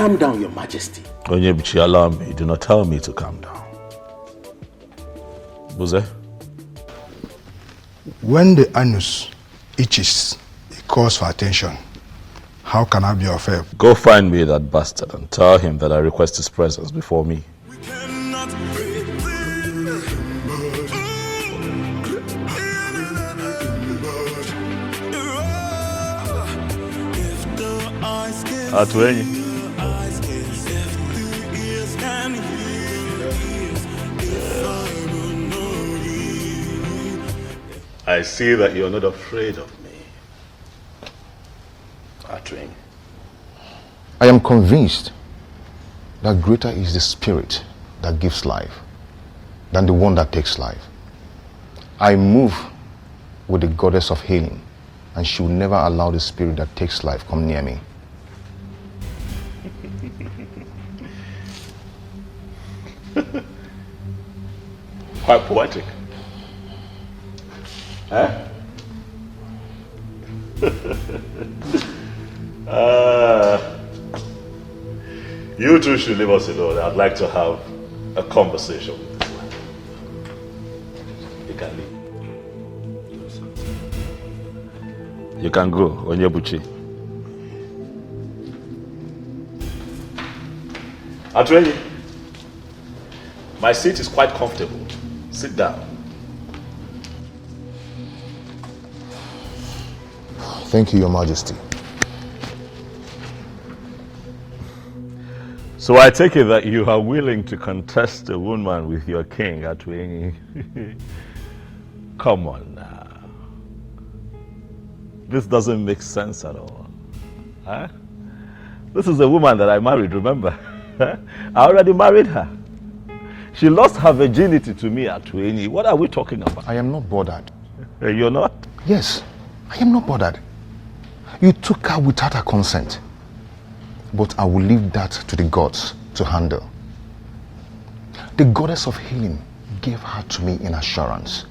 Calm down, Your Majesty. Onyebuchi, allow me. Do not tell me to calm down. Buze? When the anus itches, it calls for attention. How can I be of help? Go find me that bastard and tell him that I request his presence before me. Atwenyi. I see that you're not afraid of me. Atwenyi. I am convinced that greater is the spirit that gives life than the one that takes life. I move with the goddess of healing, and she will never allow the spirit that takes life come near me. Quite poetic. Huh? You two should leave us alone. I'd like to have a conversation with this man. You can leave. You can go, Onyebuchi. Atwenyi, my seat is quite comfortable. Sit down. Thank you, Your Majesty. So I take it that you are willing to contest a woman with your king, Atwenyi. Come on now. This doesn't make sense at all. Huh? This is a woman that I married, remember? I already married her. She lost her virginity to me, Atwenyi. What are we talking about? I am not bothered. You're not? Yes, I am not bothered. You took her without her consent. But I will leave that to the gods to handle. The goddess of healing gave her to me in assurance.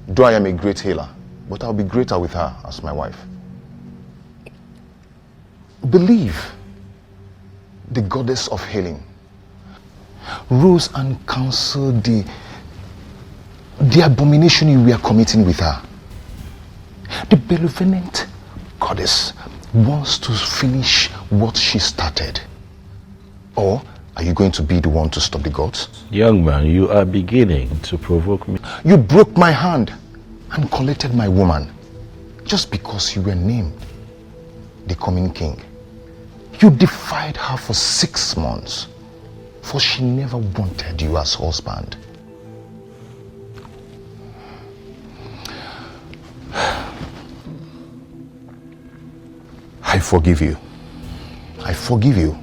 Though I am a great healer, but I'll be greater with her as my wife. Believe the goddess of healing rose and counseled the abomination you were committing with her. The benevolent goddess wants to finish what she started. Or are you going to be the one to stop the gods? Young man, you are beginning to provoke me. You broke my hand and collected my woman just because you were named the coming king. You defied her for 6 months, for she never wanted you as husband. I forgive you. I forgive you,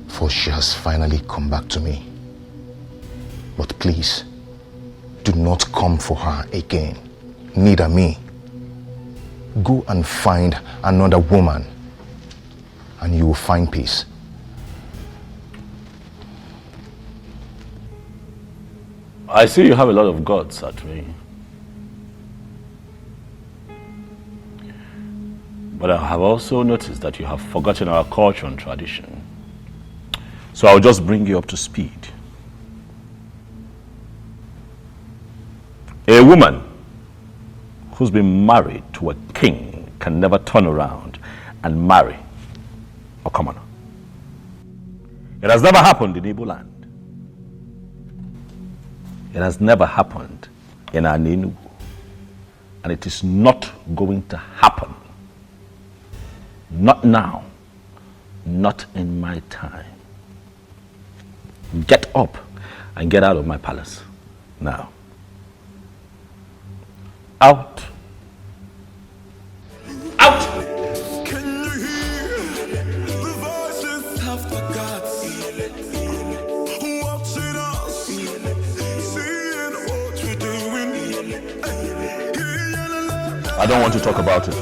for she has finally come back to me. But please, do not come for her again, neither me. Go and find another woman, and you will find peace. I see you have a lot of gods, Atwenyi. But I have also noticed that you have forgotten our culture and tradition. So I'll just bring you up to speed. A woman who's been married to a king can never turn around and marry a commoner. It has never happened in Igbo land. It has never happened in Enugu. And it is not going to happen. Not now. Not in my time. Get up and get out of my palace now. Out. Out! Can you hear the voices of the gods watching us, seeing what we're doing? I don't want to talk about it.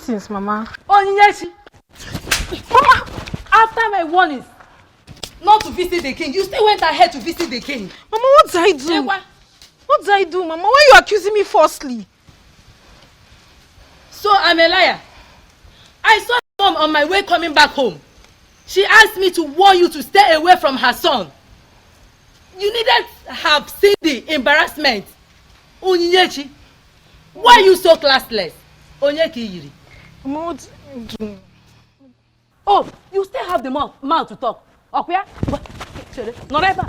Greetings, Mama. Onyechi. Mama, after my warnings not to visit the king, you still went ahead to visit the king. Mama, what did I do? Ewa. What did I do, Mama? Why are you accusing me falsely? So I'm a liar. I saw Mom on my way coming back home. She asked me to warn you to stay away from her son. You needed to have seen the embarrassment. Onyechi, why are you so classless? Onyeki Yiri. Mama, what did I do? Oh, you still have the mouth to talk. Okay? Not ever.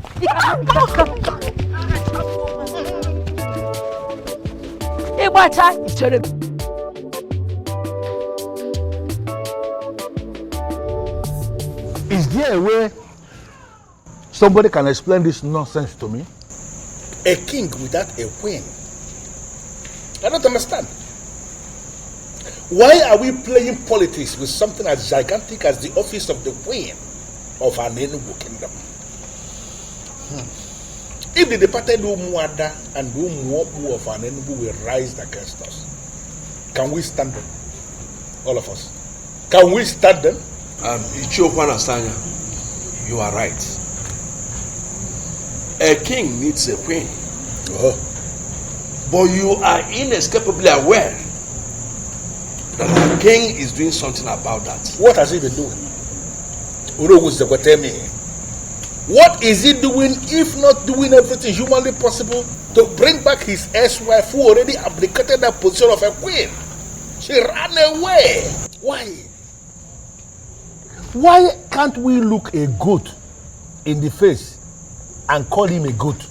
Is there a way somebody can explain this nonsense to me? A king without a queen? I don't understand. Why are we playing politics with something as gigantic as the office of the queen of an Enugu kingdom? If the departed Umuada and Umuopu of an Enugu will rise against us, can we stand them? All of us. Can we stand them? Ichokwana Sanya, you are right. A king needs a queen. Oh. But you are inescapably aware that the king is doing something about that. What has he been doing? What is he doing if not doing everything humanly possible to bring back his ex-wife who already abdicated that position of a queen? She ran away. Why? Why can't we look a goat in the face and call him a goat?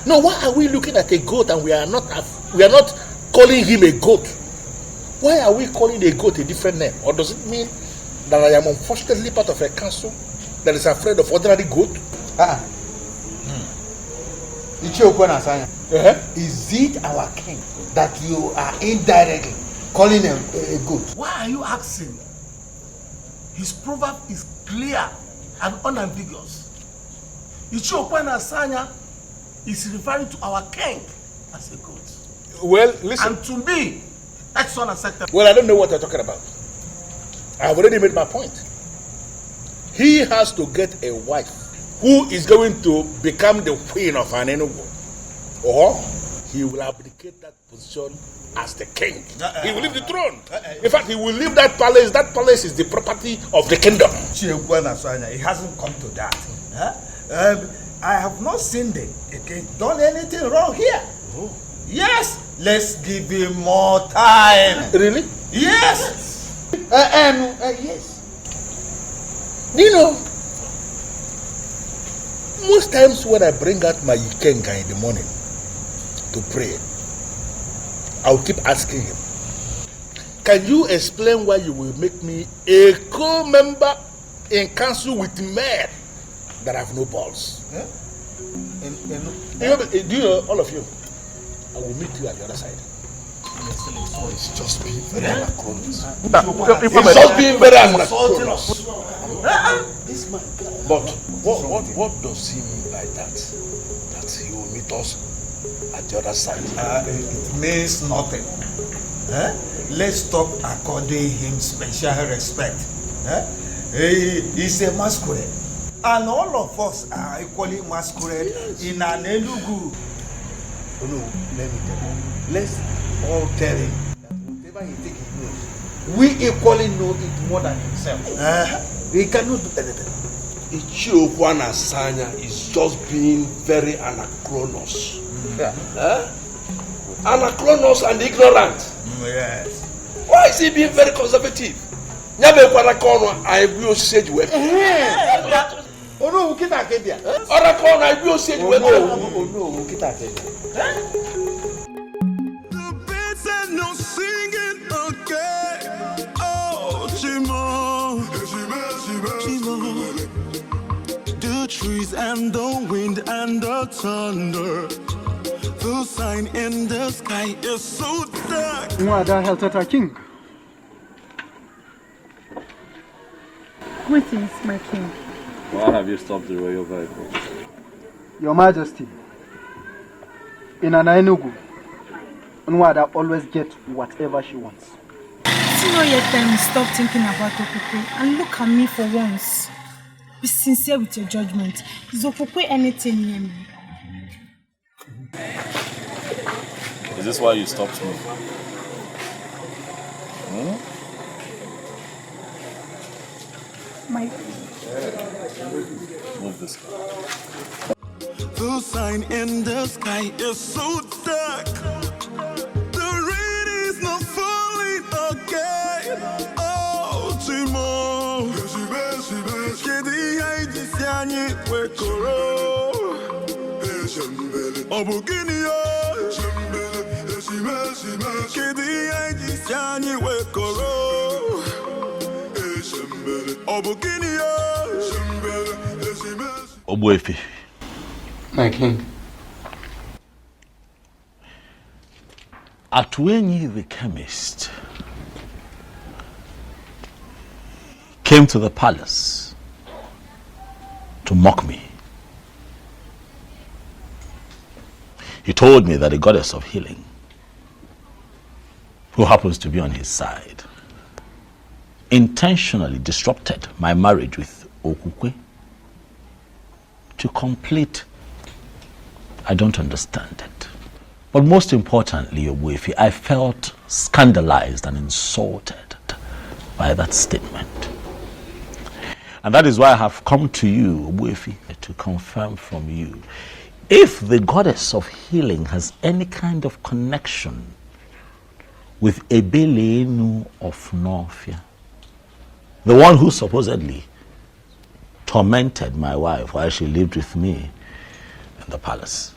No, why are we looking at a goat and we are not calling him a goat? Why are we calling a goat a different name? Or does it mean that I am unfortunately part of a council that is afraid of ordinary goat? Is it our king that you are indirectly calling a goat? Why are you asking? His proverb is clear and unambiguous. Ichiokwana Sanya is referring to our king as a goat. Well, listen. And to me, that's unacceptable. Well, I don't know what you're talking about. I've already made my point. He has to get a wife who is going to become the queen of an Enugu, or he will abdicate that position as the king. He will leave the throne. In fact, he will leave that palace. That palace is the property of the kingdom. It hasn't come to that. I have not seen the king done anything wrong here. Oh. Yes, let's give him more time. Really? Yes. Yes. You know, most times when I bring out my Ikenga in the morning to pray, I'll keep asking him, can you explain why you will make me a co-member in council with men that have no balls? Huh? Do you know, all of you, I will meet you at the other side. It's just being very anachronous. It's just being very anachronous. But what does he mean by that? That he will meet us at the other side? It means nothing. Let's stop according him special respect. He's a masquerade. And all of us are equally masquerade in an Enugu. Oh no, let me tell you. Let's all tell him that whatever he thinks he knows, we equally know it more than himself. He cannot do anything. Ichiokwana Sanya is just being very anachronous. Anachronous and ignorant. Yes. Why is he being very conservative? I will say you. Oh no, kita akebia. Ora kono I will say you. Oh no, kita akebia. The birds are not singing again. Oh, Chimo. The trees and the wind and the thunder. The sign in the sky is so dark. Mwada Heltata King. Greetings, my king. Why have you stopped the royal vehicle? Your Majesty, in an Enugu, Nwada always gets whatever she wants. Can't you not yet stop thinking about Okukwe and look at me for once? Be sincere with your judgment. Is Okukwe anything near me? Is this why you stopped me? My... Move this. The sign in the sky is so dark. The rain is not falling again. Oh, Timo. Kedi haidi siani wekoro. Obugini yo. Kedi haidi siani wekoro. Obugini yo. Obuefi. My king. Atwenyi the chemist came to the palace to mock me. He told me that the goddess of healing, who happens to be on his side, intentionally disrupted my marriage with Okukwe to complete. I don't understand it. But most importantly, Obuefi, I felt scandalized and insulted by that statement. And that is why I have come to you, Obuefi, to confirm from you if the goddess of healing has any kind of connection with Ebelenu of Norfia, the one who supposedly tormented my wife while she lived with me in the palace.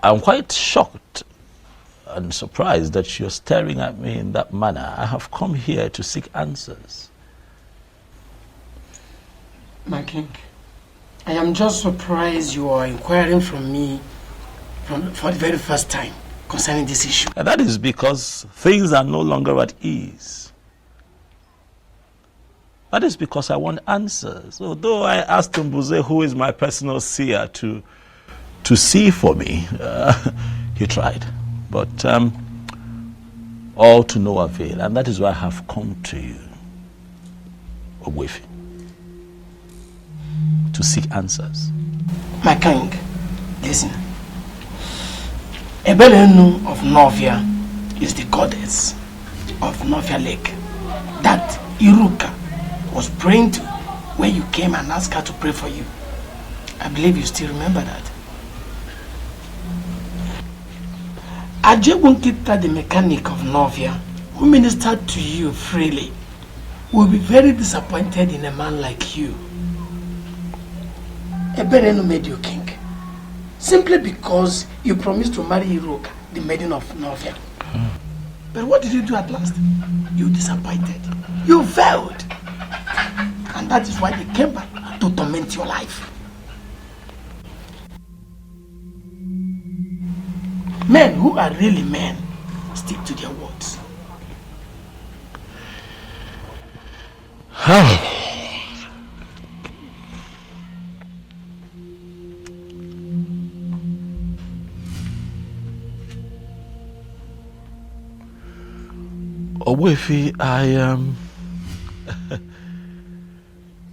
I'm quite shocked and surprised that you're staring at me in that manner. I have come here to seek answers. My king, I am just surprised you are inquiring from me for the very first time concerning this issue. And that is because things are no longer at ease. That is because I want answers. Although I asked Mbuze, who is my personal seer, to see for me, he tried. But all to no avail. And that is why I have come to you, Obuefi, to seek answers. My king, listen. Ebelenu of Novia is the goddess of Novia Lake that Iruka was praying to when you came and asked her to pray for you. I believe you still remember that. Ajebunkita, the mechanic of Novia, who ministered to you freely, will be very disappointed in a man like you. Ebelenu made you king simply because you promised to marry Iruka, the maiden of Novia. But what did you do at last? You disappointed. You failed. And that is why they came back to torment your life. Men who are really men stick to their words. Obuefi,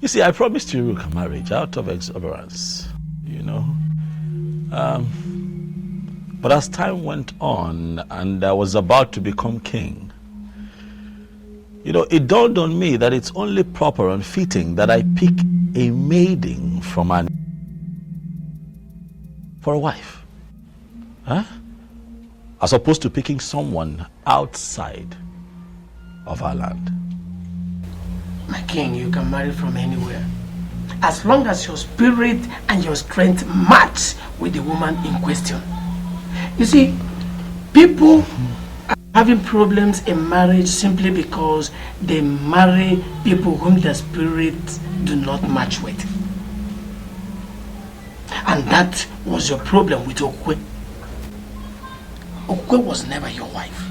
you see, I promised you a marriage out of exuberance, you know. But as time went on and I was about to become king, you know, it dawned on me that it's only proper and fitting that I pick a maiden from for a wife. As opposed to picking someone outside of our land. My king, you can marry from anywhere, as long as your spirit and your strength match with the woman in question. You see, people are having problems in marriage simply because they marry people whom their spirits do not match with. And that was your problem with Okwe. Okwe was never your wife.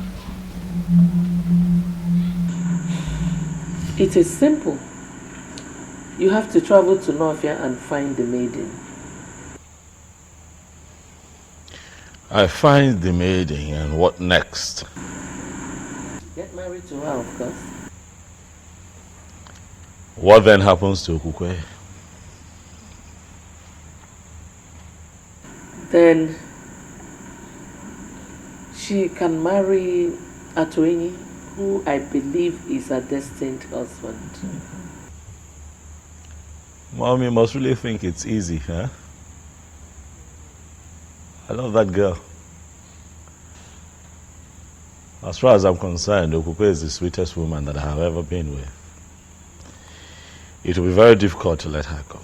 It is simple. You have to travel to Northia and find the maiden. I find the maiden, and what next? Get married to her, of course. What then happens to Okukwe? Then she can marry Atoini, who I believe is a destined husband. Mommy must really think it's easy, huh? I love that girl. As far as I'm concerned, Okukwe is the sweetest woman that I have ever been with. It will be very difficult to let her go.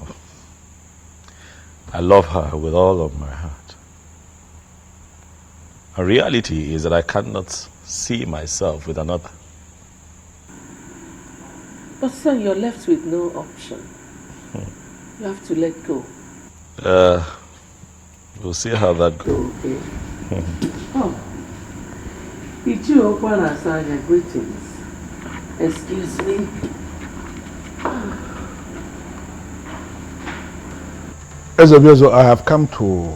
I love her with all of my heart. The reality is that I cannot see myself with another. But son, you're left with no option. You have to let go. We'll see how that goes. Okay. Oh. Ichio Okwana Asanya, greetings. Excuse me. Ezobiozo, I have come to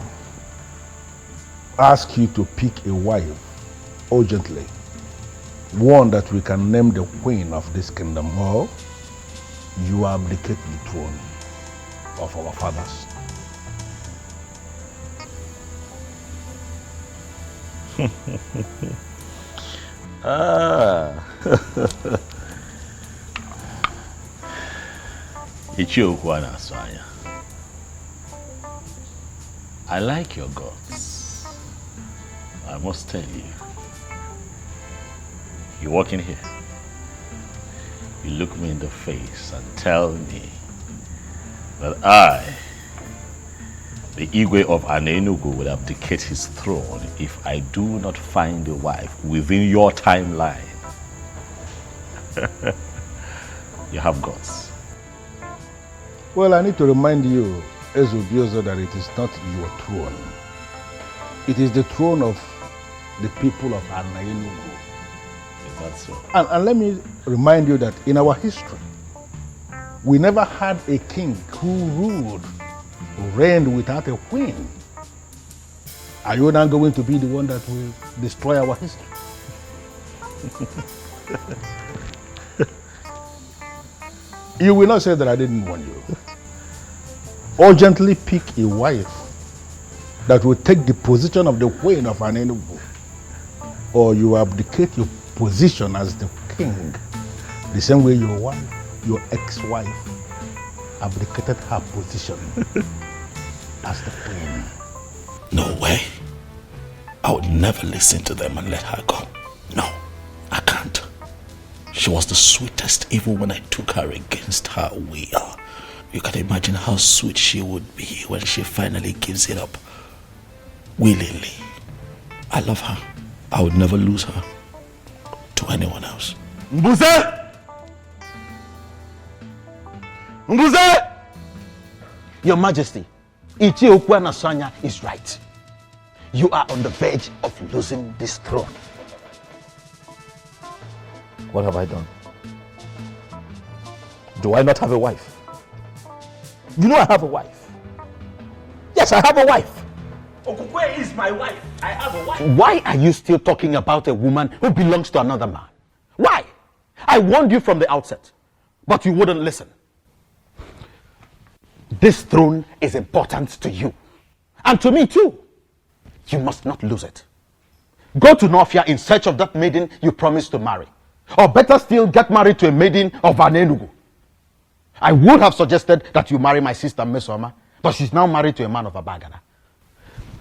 ask you to pick a wife urgently. One that we can name the queen of this kingdom, or you abdicate the throne of our fathers. Ichio Okwana Asanya. I like your guts. I must tell you. You walk in here. You look me in the face and tell me that I, the Igwe of Anenugu, will abdicate his throne if I do not find a wife within your timeline. You have guts. Well, I need to remind you, Ezobiozo, that it is not your throne. It is the throne of the people of Anenugu. Is that so? And let me remind you that in our history, we never had a king who reigned without a queen. Are you now going to be the one that will destroy our history? You will not say that I didn't warn you. Urgently pick a wife that will take the position of the queen of Anenugu, or you abdicate your position as the king, the same way your wife, your ex-wife, abdicated her position as the queen. No way. I would never listen to them and let her go. No, I can't. She was the sweetest even when I took her against her will. You can imagine how sweet she would be when she finally gives it up willingly. I love her. I would never lose her to anyone else. Mbuze! Mbuze! Your Majesty, Ichio Okwana Asanya is right. You are on the verge of losing this throne. What have I done? Do I not have a wife? You know I have a wife. Yes, I have a wife. Okukwe is my wife. I have a wife. Why are you still talking about a woman who belongs to another man? Why? I warned you from the outset, but you wouldn't listen. This throne is important to you, and to me too. You must not lose it. Go to Northia in search of that maiden you promised to marry. Or better still, get married to a maiden of Anenugu. I would have suggested that you marry my sister Mesoma, but she's now married to a man of Abagana.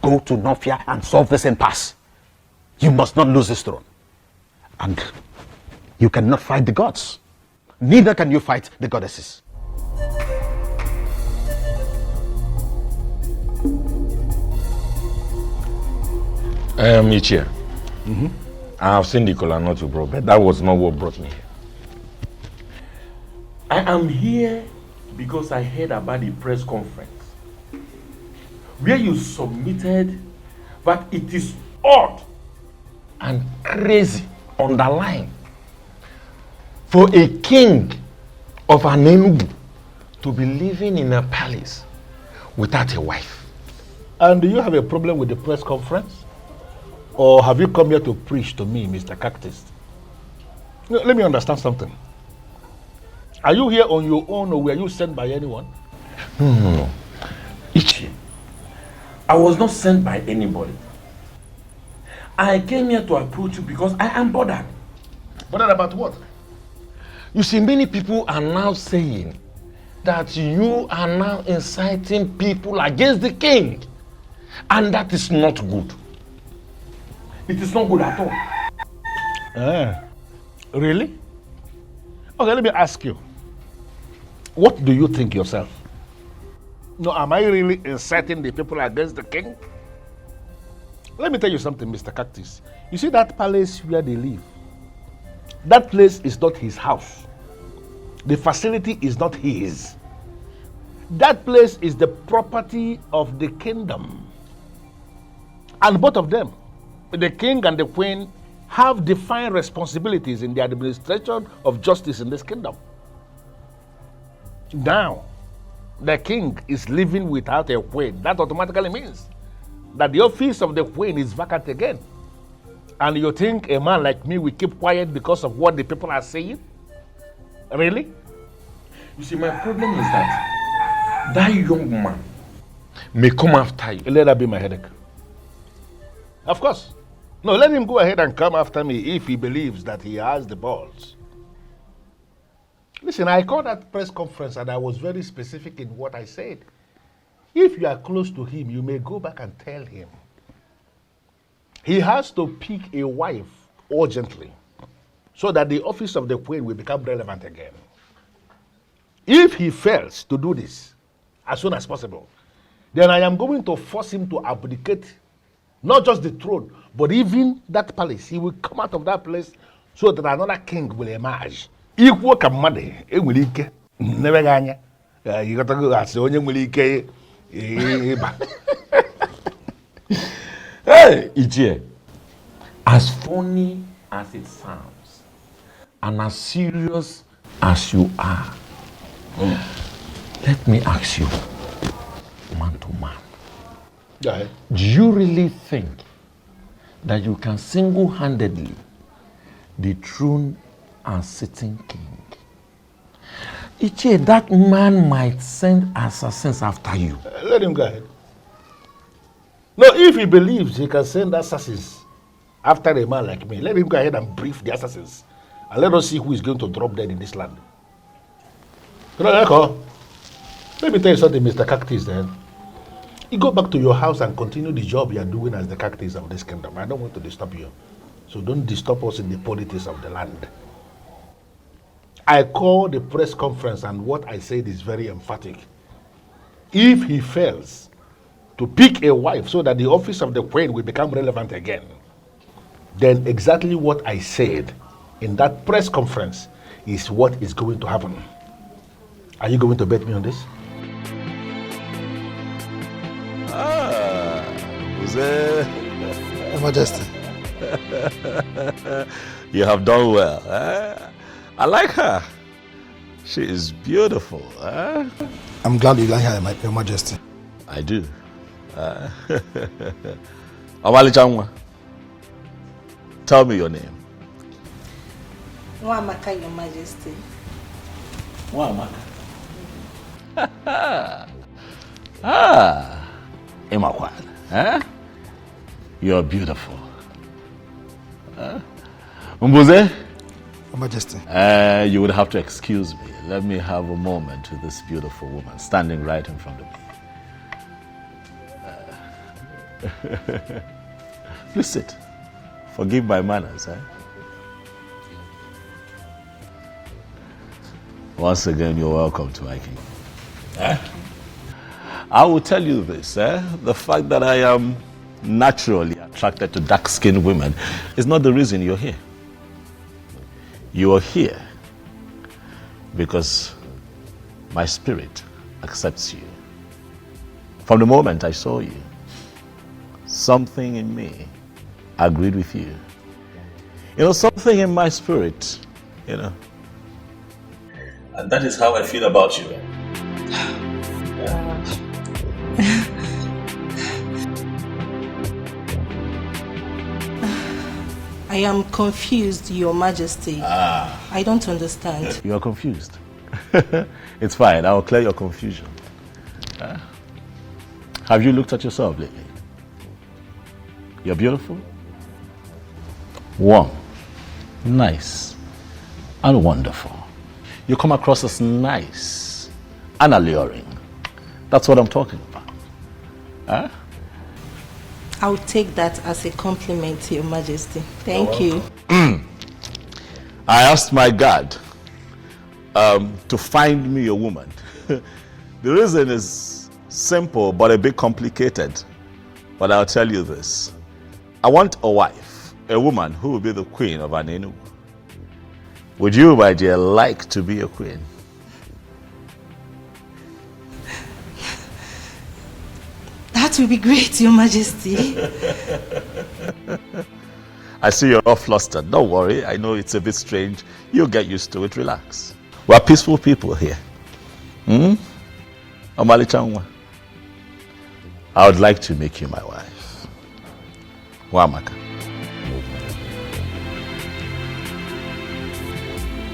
Go to Northia and solve this impasse. You must not lose this throne. And you cannot fight the gods. Neither can you fight the goddesses. Micheal, I have seen the kola nut you brought, but that was not what brought me here. I am here because I heard about the press conference where you submitted that it is odd and crazy, underline, for a king of an Enugu to be living in a palace without a wife. And do you have a problem with the press conference? Or have you come here to preach to me, Mr. Cactus? No, let me understand something. Are you here on your own or were you sent by anyone? No. Ichi, I was not sent by anybody. I came here to approach you because I am bothered. Bothered about what? You see, many people are now saying that you are now inciting people against the king. And that is not good. It is not good at all. Really? Okay, let me ask you. What do you think yourself? No, am I really inciting the people against the king? Let me tell you something, Mr. Cactus. You see that palace where they live? That place is not his house. The facility is not his. That place is the property of the kingdom. And both of them, the king and the queen, have defined responsibilities in the administration of justice in this kingdom. Now, the king is living without a queen. That automatically means that the office of the queen is vacant again. And you think a man like me will keep quiet because of what the people are saying? Really? You see, my problem is that young man may come after you. Let that be my headache. Of course. No, let him go ahead and come after me if he believes that he has the balls. Listen, I called that press conference and I was very specific in what I said. If you are close to him, you may go back and tell him. He has to pick a wife urgently so that the office of the queen will become relevant again. If he fails to do this as soon as possible, then I am going to force him to abdicate not just the throne, but even that palace. He will come out of that place so that another king will emerge. Equal command, it will ike. Never ganya. You got to go as only will ike. Hey, Ije, as funny as it sounds, and as serious as you are, let me ask you, man to man. Yeah. Do you really think that you can single-handedly dethrone a sitting king? Iche, that man might send assassins after you. Let him go ahead. No, if he believes he can send assassins after a man like me, let him go ahead and brief the assassins. And let us see who is going to drop dead in this land. Let me tell you something, Mr. Cactus, then. You go back to your house and continue the job you are doing as the cactus of this kingdom. I don't want to disturb you. So don't disturb us in the politics of the land. I call the press conference and what I said is very emphatic. If he fails to pick a wife so that the office of the queen will become relevant again, then exactly what I said in that press conference is what is going to happen. Are you going to bet me on this? Your Majesty. You have done well. I like her. She is beautiful. I'm glad you like her, Your Majesty. I do. Awali Changwa, tell me your name. Nwamaka, Your Majesty. Nwamaka. Emma, you're beautiful. Mbuze? Your Majesty. You would have to excuse me. Let me have a moment with this beautiful woman standing right in front of me. Please sit. Forgive my manners. Once again, you're welcome to my kingdom. I will tell you this, the fact that I am naturally attracted to dark-skinned women is not the reason you're here. You are here because my spirit accepts you. From the moment I saw you, something in me agreed with you. You know, something in my spirit, And that is how I feel about you. I am confused, Your Majesty. I don't understand. You are confused. It's fine. I'll clear your confusion. Have you looked at yourself lately? You're beautiful, warm, nice, and wonderful. You come across as nice and alluring. That's what I'm talking about. I'll take that as a compliment, Your Majesty. Thank you. I asked my God to find me a woman. The reason is simple but a bit complicated. But I'll tell you this. I want a wife, a woman who will be the queen of an Enugu. Would you, my dear, like to be a queen? That will be great, Your Majesty. I see you're all flustered. Don't worry. I know it's a bit strange. You'll get used to it. Relax. We're peaceful people here. Omali Changwa. I would like to make you my wife. Wamaka.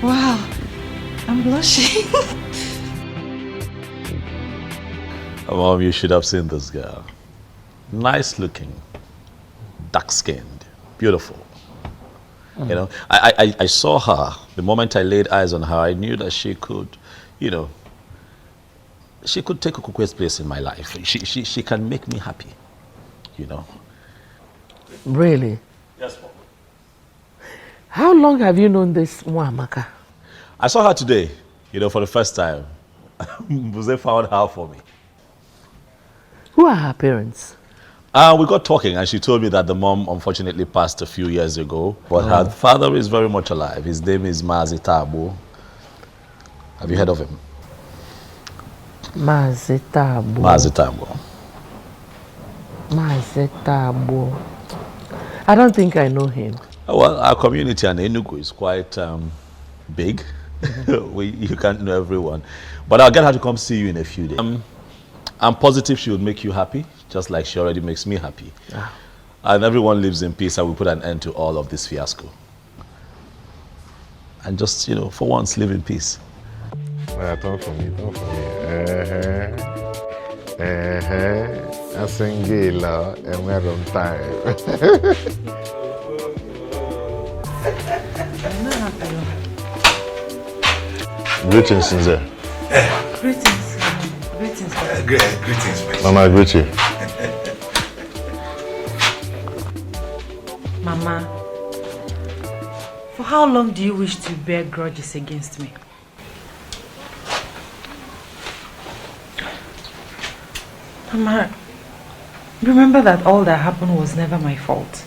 Wow, I'm blushing. Mom, you should have seen this girl. Nice looking, dark skinned, beautiful. You know, I saw her. The moment I laid eyes on her, I knew that she could, you know, she could take Okukwe's place in my life. She can make me happy, you know. Really? Yes, Mom. How long have you known this Mwamaka? I saw her today, you know, for the first time. Buze found her for me. Who are her parents? We got talking and she told me that the mom unfortunately passed a few years ago, but her father is very much alive. His name is Mazitabo. Have you heard of him? Mazitabo. Mazitabo. Mazitabo. I don't think I know him. Well, our community in Enugu is quite big. You can't know everyone. But I'll get her to come see you in a few days. I'm positive she would make you happy, just like she already makes me happy. And everyone lives in peace and we put an end to all of this fiasco. And just, you know, for once, live in peace. Don't for me, don't for me. I sing Gila and we're on time. Greetings, Sinze. Greetings. Greetings. Greetings, Mama, I greet you. Mama, for how long do you wish to bear grudges against me? Mama, remember that all that happened was never my fault.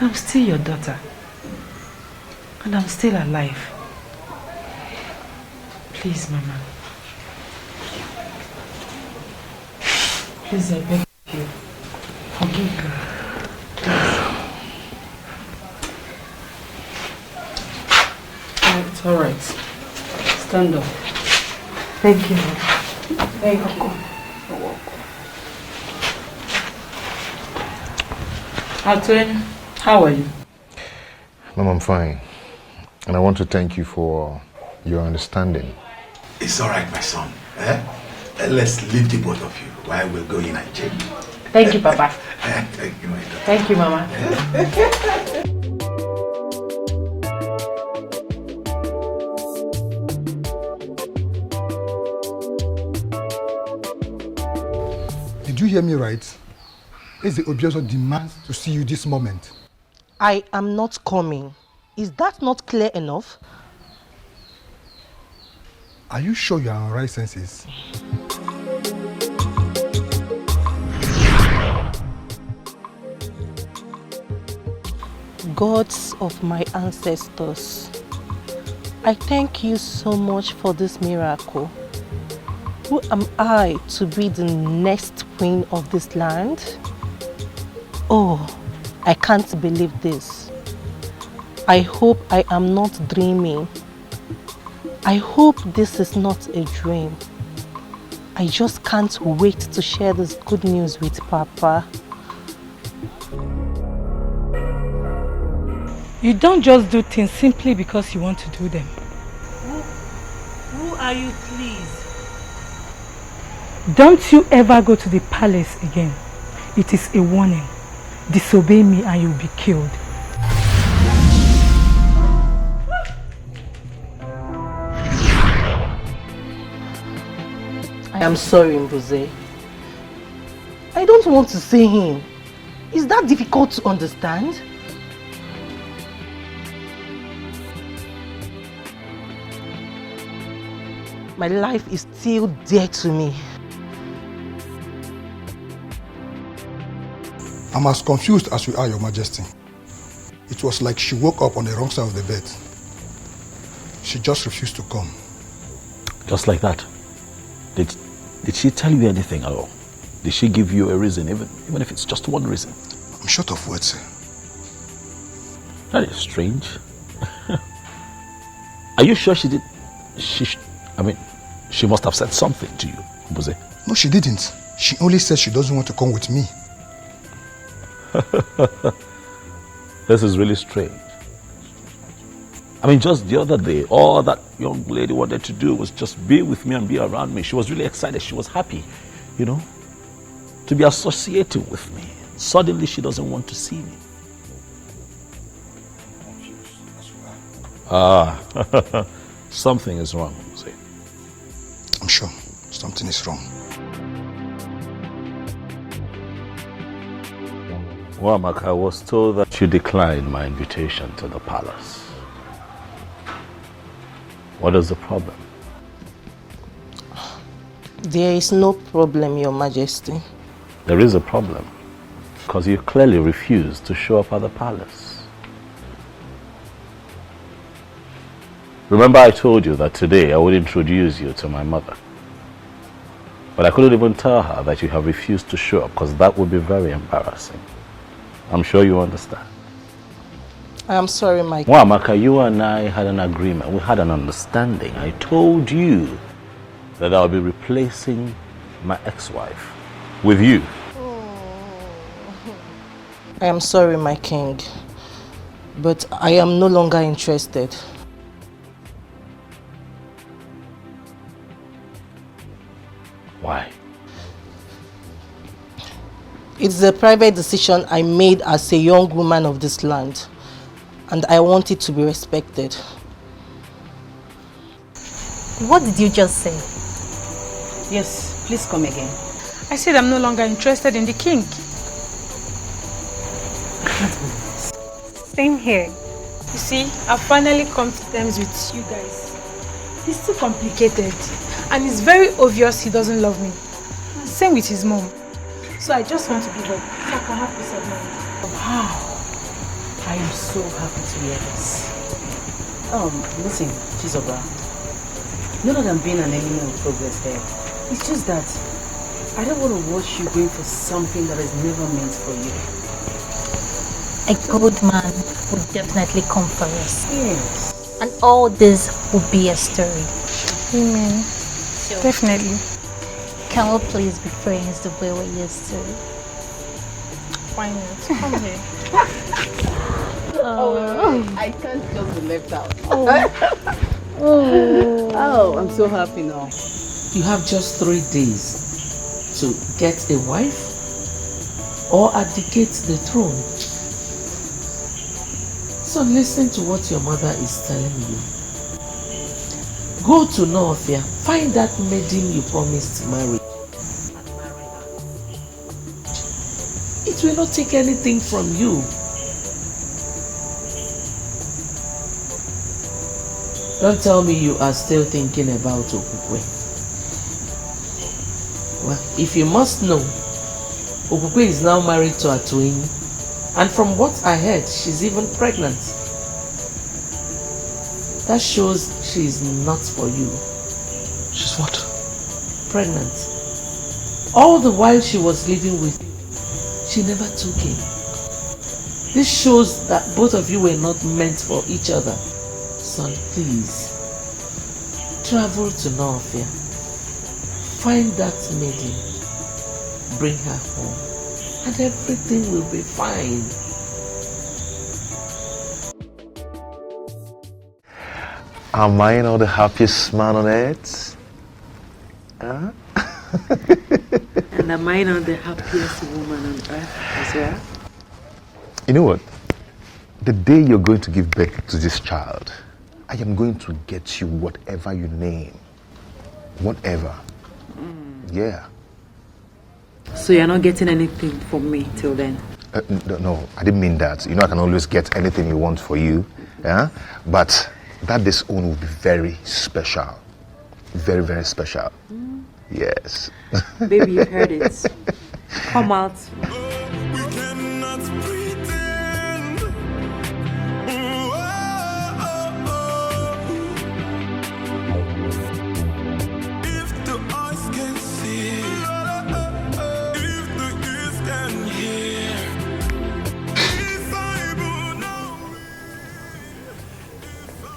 I'm still your daughter. And I'm still alive. Please, Mama. Please, I beg you. Forgive her. It's all right. Stand up. Thank you. Thank you. Atwin, how are you? Mom, I'm fine. And I want to thank you for your understanding. It's all right, my son. Let's leave the both of you while we're going and change. Thank you, Papa. Thank you, my daughter. Thank you, Mama. Did you hear me right? Is the objection demands to see you this moment? I am not coming. Is that not clear enough? Are you sure you are in right senses? Gods of my ancestors, I thank you so much for this miracle. Who am I to be the next queen of this land? Oh, I can't believe this. I hope I am not dreaming. I hope this is not a dream. I just can't wait to share this good news with Papa. You don't just do things simply because you want to do them. Who are you, please? Don't you ever go to the palace again. It is a warning. Disobey me and you'll be killed. I am sorry, Mbuze. I don't want to say him. Is that difficult to understand? My life is still dear to me. I'm as confused as you are, Your Majesty. It was like she woke up on the wrong side of the bed. She just refused to come. Just like that? Did she tell you anything at all? Did she give you a reason, even if it's just one reason? I'm short of words, sir. That is strange. Are you sure she did? She must have said something to you, Mbuze. No, she didn't. She only said she doesn't want to come with me. This is really strange. Just the other day, all that young lady wanted to do was just be with me and be around me. She was really excited. She was happy, to be associated with me. Suddenly, she doesn't want to see me. Something is wrong, Mbuze. I'm sure something is wrong. Wamak, I was told that you declined my invitation to the palace. What is the problem? There is no problem, Your Majesty. There is a problem, because you clearly refused to show up at the palace. Remember I told you that today I would introduce you to my mother. But I couldn't even tell her that you have refused to show up, because that would be very embarrassing. I'm sure you understand. I am sorry, Mike. Wamaka, you and I had an agreement. We had an understanding. I told you that I'll be replacing my ex-wife with you. I am sorry, my king. But I am no longer interested. Why? It's a private decision I made as a young woman of this land, and I want it to be respected. What did you just say? Yes, please come again. I said I'm no longer interested in the king. Same here. You see, I've finally come to terms with you guys. He's too complicated, and it's very obvious he doesn't love me. Same with his mom. So I just want to give up, so I can have peace of mind. Wow. I am so happy to hear this. Listen, Chizoba. Not that I'm being an enemy of progress there. It's just that I don't want to watch you going for something that is never meant for you. A good man would definitely come for us. Yes. And all this will be a story. Amen. So, Definitely. can we please be friends the way we used to? Why not? Come here. I can't just be left out. Oh. I'm so happy now. You have just 3 days to get a wife or abdicate the throne. So listen to what your mother is telling you. Go to Northia, find that maiden you promised to marry. It will not take anything from you. Don't tell me you are still thinking about Okukwe. Well, if you must know, Okukwe is now married to Atuini, and from what I heard, she's even pregnant. That shows she is not for you. She's what? Pregnant. All the while she was living with you, she never took him. This shows that both of you were not meant for each other. Son, please. Travel to Northia. Find that maiden. Bring her home. And everything will be fine. Am I not the happiest man on earth? Huh? And am I not the happiest woman on earth as well? You know what? The day you're going to give birth to this child, I am going to get you whatever you name. Whatever. Yeah. So you're not getting anything from me till then? No, I didn't mean that. You know, I can always get anything you want for you. Yeah? But that disown will be very special. Very, very special. Yes. Baby, you heard it. Come out.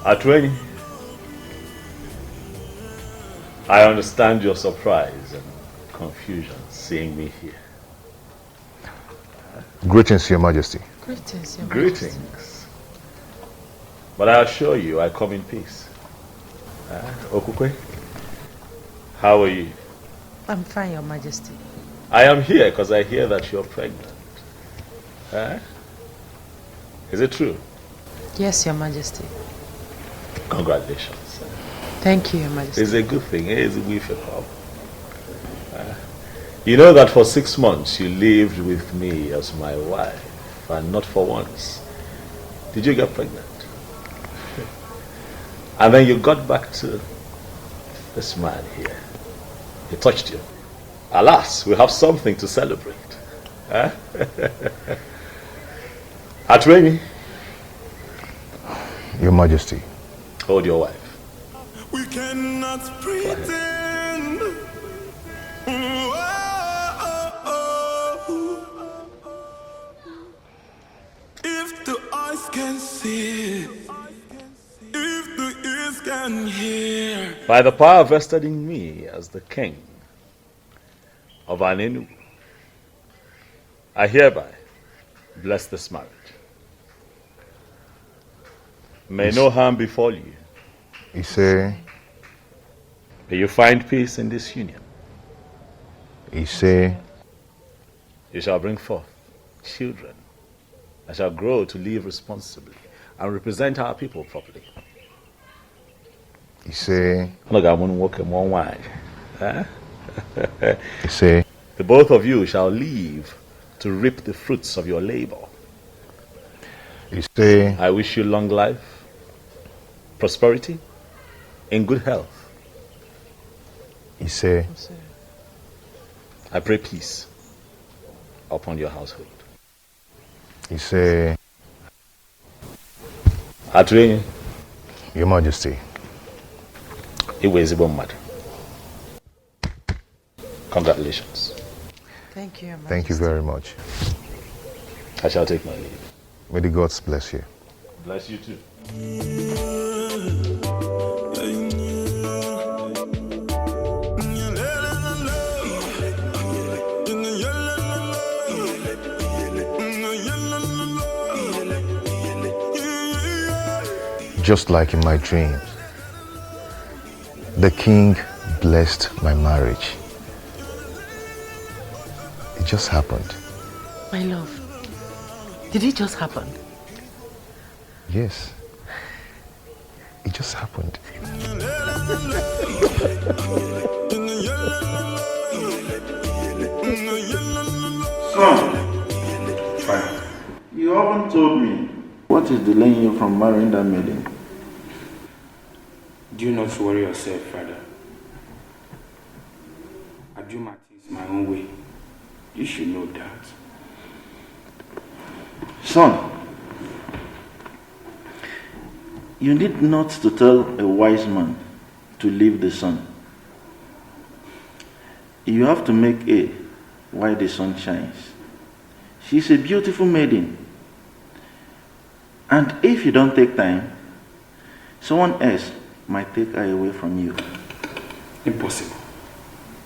Atweny, I understand your surprise and confusion seeing me here. Greetings, Your Majesty. Greetings, Your Majesty. Greetings. But I assure you, I come in peace. Okukwe, how are you? I'm fine, Your Majesty. I am here because I hear that you're pregnant. Is it true? Yes, Your Majesty. Congratulations. Thank you, Your Majesty. It's a good thing. It's a good thing. You know that for 6 months you lived with me as my wife, and not for once did you get pregnant. And then you got back to this man here. He touched you. Alas, we have something to celebrate. Atweny. Your Majesty. Hold your wife. We cannot pretend. If the eyes can see, if the ears can hear. By the power vested in me as the king of Anenu, I hereby bless this marriage. May no harm befall you. You say? May you find peace in this union. You say? You shall bring forth children that shall grow to live responsibly and represent our people properly. You say? You say? The both of you shall live to reap the fruits of your labor. You say? I wish you long life, prosperity, in good health. You say? I pray peace upon your household. You say? Atweny. Your Majesty. Mad. Congratulations. Thank you, Your Majesty. Thank you very much. I shall take my leave. May the gods bless you. Bless you too. Just like in my dreams, the king blessed my marriage. It just happened. My love, did it just happen? Yes. It just happened. Son, you haven't told me what is delaying you from marrying that maiden. Do not worry yourself, father. I do my things my own way. You should know that. Son, you need not to tell a wise man to leave the sun. You have to make hay while the sun shines. She's a beautiful maiden. And if you don't take time, someone else might take her away from you. Impossible.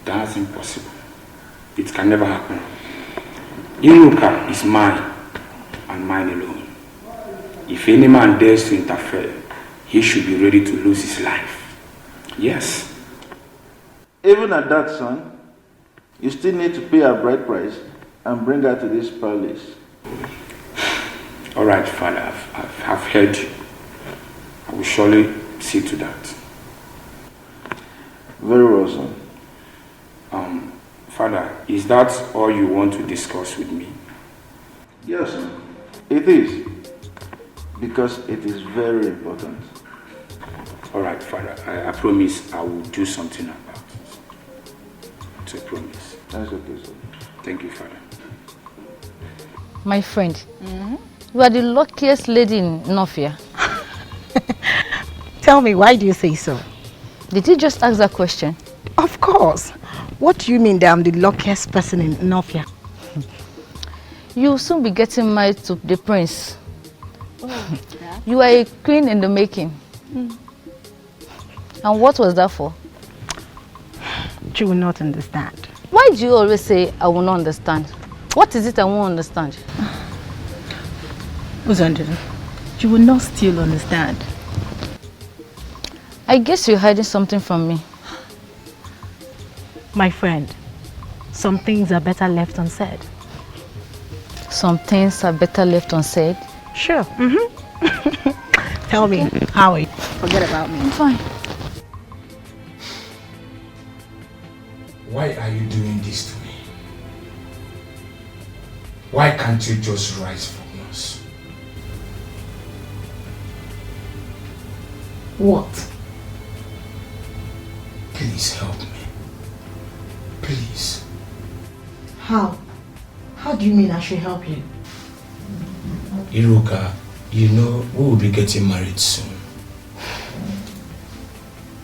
That's impossible. It can never happen. Iruka is mine and mine alone. If any man dares to interfere, he should be ready to lose his life. Yes. Even at that, son, you still need to pay her bride price and bring her to this palace. All right, Father, I've heard you. I will surely see to that. Very well, son. Father, is that all you want to discuss with me? Yes, son. It is. Because it is very important. All right, Father, I promise I will do something about it. It's a promise. That's okay, sir. Thank you, Father. My friend, you are the luckiest lady in Nofia. Tell me, why do you say so? Did you just ask that question? Of course. What do you mean that I'm the luckiest person in Nofia? You'll soon be getting married to the prince. Oh, yeah. You are a queen in the making. And what was that for? You will not understand. Why do you always say, I will not understand? What is it I won't understand? Uzandra, you will not still understand. I guess you're hiding something from me. My friend, some things are better left unsaid. Some things are better left unsaid? Sure. Tell me, how are you? Forget about me. I'm fine. Why are you doing this to me? Why can't you just rise from us? What? Please help me. Please. How? How do you mean I should help you? Iruka, you know we will be getting married soon.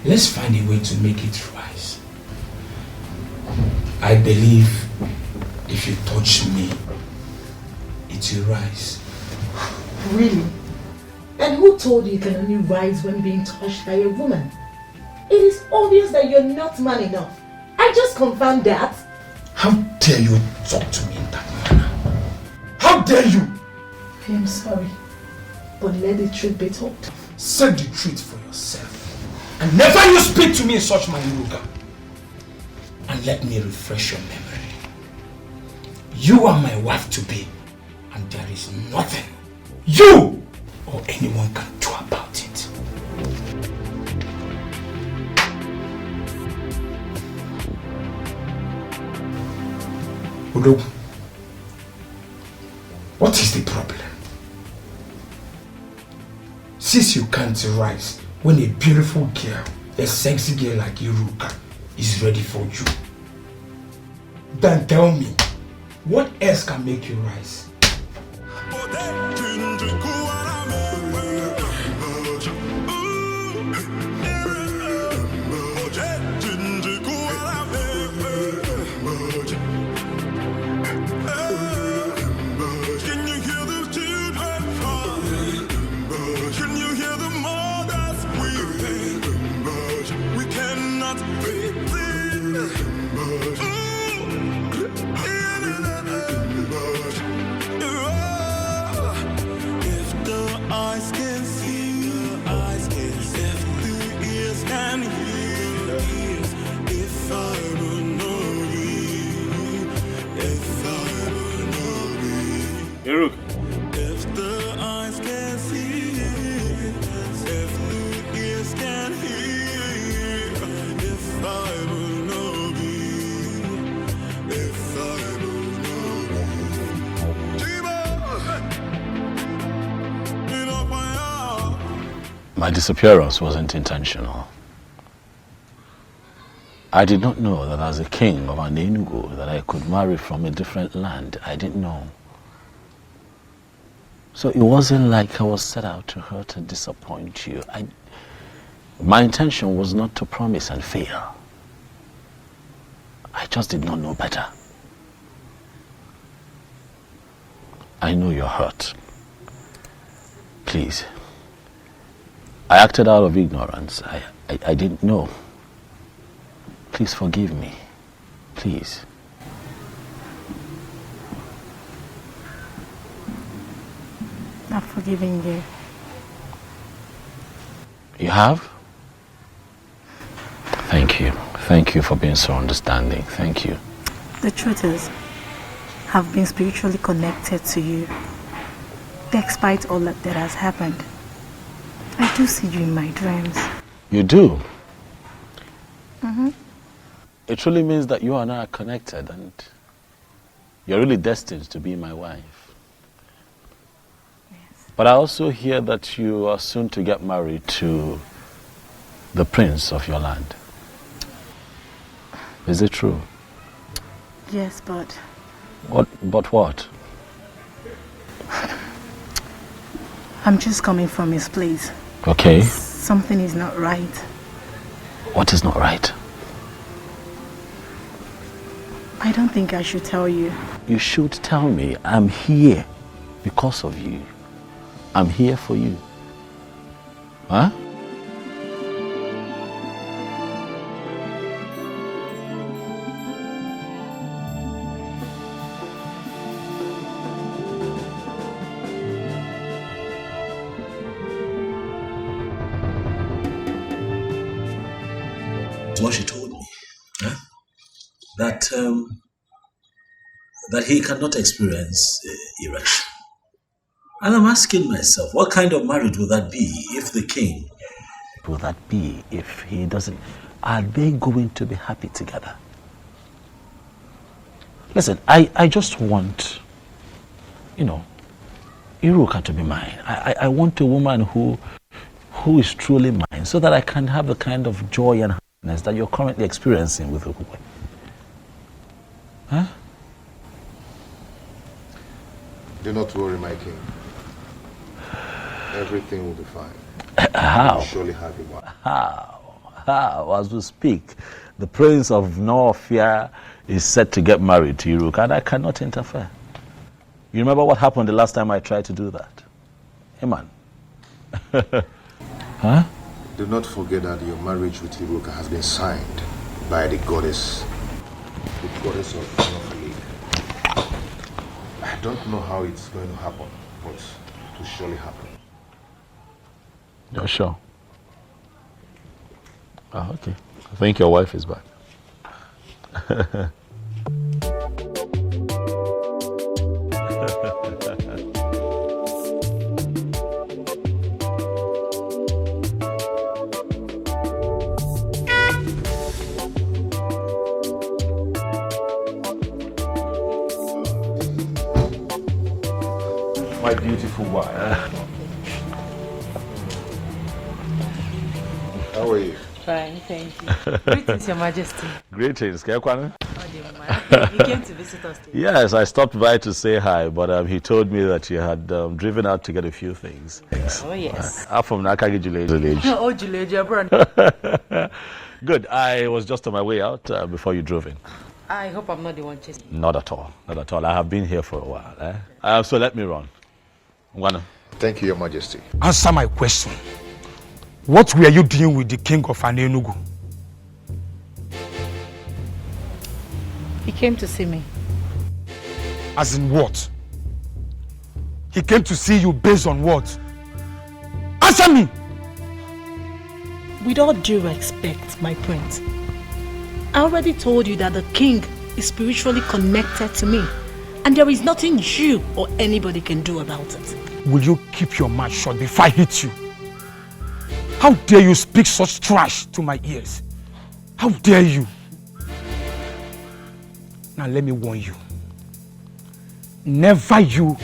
Let's find a way to make it rise. I believe if you touch me, it will rise. Really? And who told you can only rise when being touched by a woman? It is obvious that you're not man enough. I just confirmed that. How dare you talk to me in that manner? How dare you? I am sorry, but let the truth be told. Say the truth for yourself. And never you speak to me in such manner, Iruka. And let me refresh your memory. You are my wife to be, and there is nothing you or anyone can do about it. Udo, what is the problem? Since you can't rise when a beautiful girl, a sexy girl like Iruka is ready for you, then tell me, what else can make you rise? If the eyes can see, if the ears can hear, if I will not be, if I will not be. My disappearance wasn't intentional. I did not know that as a king of an Enugu that I could marry from a different land. I didn't know. So it wasn't like I was set out to hurt and disappoint you. My intention was not to promise and fail. I just did not know better. I know you're hurt. Please, I acted out of ignorance. I didn't know. Please forgive me. Please. I've forgiven you. You have? Thank you. Thank you for being so understanding. Thank you. The truth is, I've been spiritually connected to you. Despite all that has happened, I do see you in my dreams. You do? Mm-hmm. It truly means that you and I are connected and you're really destined to be my wife. Yes. But I also hear that you are soon to get married to the prince of your land. Is it true? Yes, but... But what? I'm just coming from his place. Okay. Something is not right. What is not right? I don't think I should tell you. You should tell me. I'm here because of you. I'm here for you. Huh? What she told me, huh? That he cannot experience erection. And I'm asking myself, what kind of marriage would that be if the king... Will that be if he doesn't... Are they going to be happy together? Listen, I just want, Iruka to be mine. I want a woman who is truly mine so that I can have the kind of joy and happiness that you're currently experiencing with Ukwe. Huh? Do not worry, my king. Everything will be fine. How? You will surely have your wife. How? As we speak, the prince of Northia is set to get married to Iruka, and I cannot interfere. You remember what happened the last time I tried to do that? Hey, man. Huh? Do not forget that your marriage with Iruka has been signed by the goddess of Northia. I don't know how it's going to happen, but it will surely happen. You're sure? Oh, okay. I think your wife is back. My beautiful wife. How are you? Fine, thank you. Greetings, Your Majesty. Greetings. Kekwane? You came to visit us today. Yes, I stopped by to say hi, but he told me that you had driven out to get a few things. Oh, yes. I'm from Nakagi Village. Oh, Juleja, brother. Good. I was just on my way out before you drove in. I hope I'm not the one chasing. Not at all. Not at all. I have been here for a while. So let me run. Thank you, Your Majesty. Answer my question. What were you doing with the king of Anenugu? He came to see me. As in what? He came to see you based on what? Answer me! With all due respect, my prince, I already told you that the king is spiritually connected to me, and there is nothing you or anybody can do about it. Will you keep your mouth shut before I hit you? How dare you speak such trash to my ears? How dare you? Now let me warn you. Never you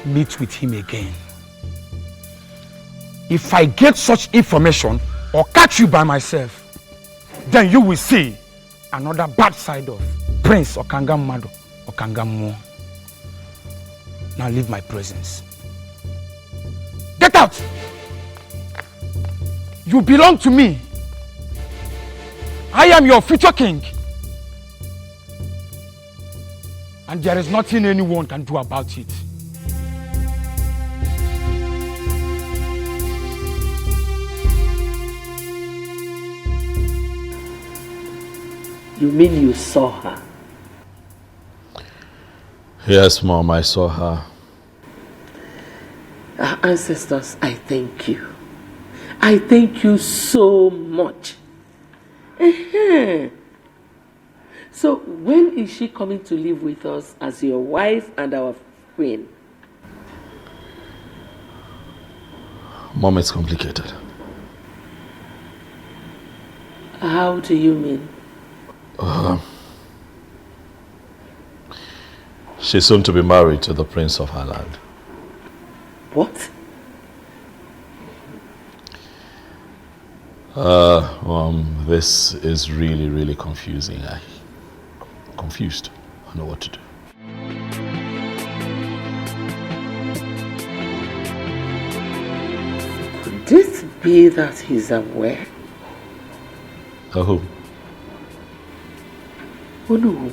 meet with him again. If I get such information or catch you by myself, then you will see another bad side of Prince Okangamado Okangamu. Now leave my presence. Get out! You belong to me. I am your future king. And there is nothing anyone can do about it. You mean you saw her? Yes, Mom, I saw her. Our ancestors, I thank you. I thank you so much. So when is she coming to live with us as your wife and our queen? Mom, it's complicated. How do you mean? She's soon to be married to the prince of her land. What? This is really, really confusing. I'm confused. I don't know what to do. Could it be that he's aware? Who? Onny.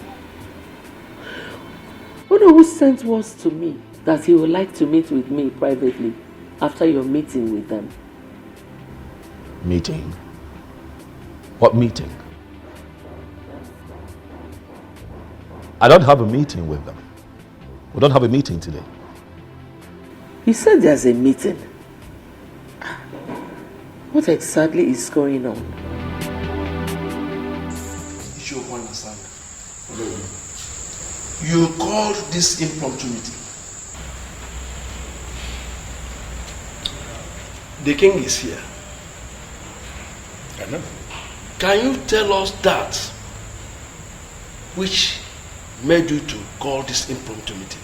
Onny who sent words to me that he would like to meet with me privately after your meeting with them. Meeting? What meeting? I don't have a meeting with them. We don't have a meeting today. He said there's a meeting. What exactly is going on? You called this impromptu meeting. The king is here. I know. Can you tell us that which made you to call this impromptu meeting?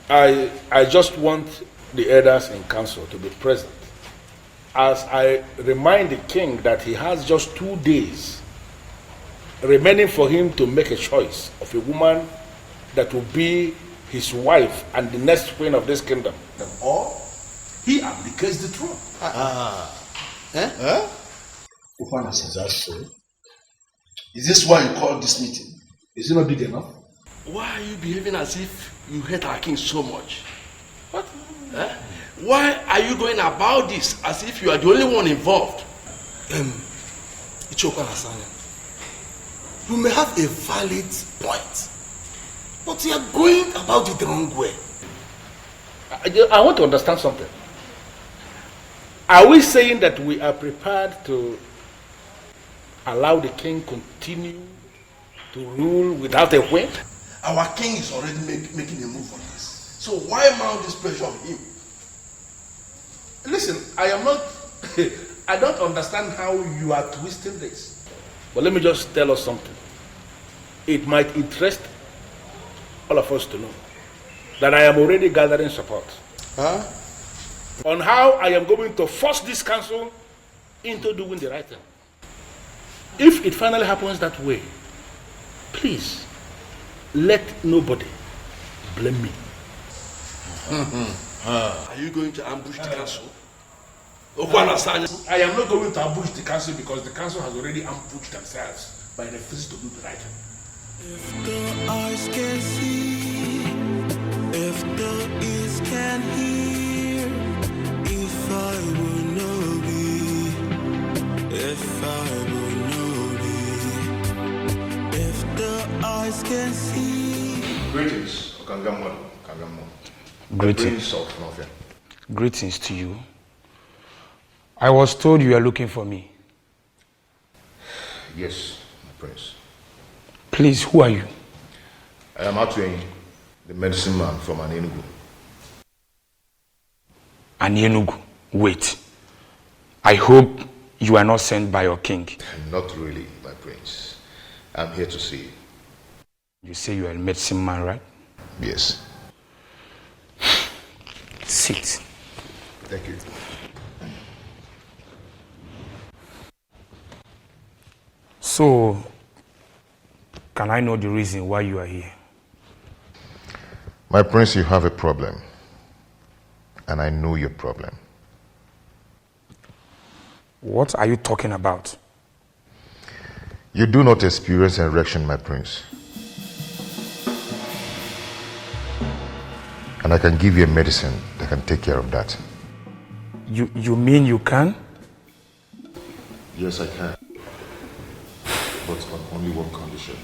I just want the elders in council to be present as I remind the king that he has just 2 days remaining for him to make a choice of a woman that will be his wife and the next queen of this kingdom. Or he abdicates the throne. Is that so? Is this why you called this meeting? Is it not big enough? Why are you behaving as if you hate our king so much? What? Why are you going about this as if you are the only one involved? You may have a valid point, but you are going about it the wrong way. I want to understand something. Are we saying that we are prepared to allow the king continue to rule without a queen? Our king is already making a move on this. So why mount this pressure on him? Listen, I am not... I don't understand how you are twisting this. But let me just tell us something. It might interest all of us to know that I am already gathering support on how I am going to force this council into doing the right thing. If it finally happens that way, please let nobody blame me. Are you going to ambush the council? I am not going to ambush the council because the council has already ambushed themselves by refusing to do the right thing. If the eyes can see, if the ears can hear, if I will know thee, if I will know thee, if the eyes can see. Greetings, Okangamo. Greetings. Greetings to you. I was told you are looking for me. Yes, my prince. Please, who are you? I am Atwin, the medicine man from Enugu. Enugu? Wait. I hope you are not sent by your king. Not really, my prince. I'm here to see you. You say you are a medicine man, right? Yes. Sit. Thank you. So, can I know the reason why you are here? My prince, you have a problem. And I know your problem. What are you talking about? You do not experience erection, my prince. And I can give you a medicine that can take care of that. You mean you can? Yes, I can. But on only one condition.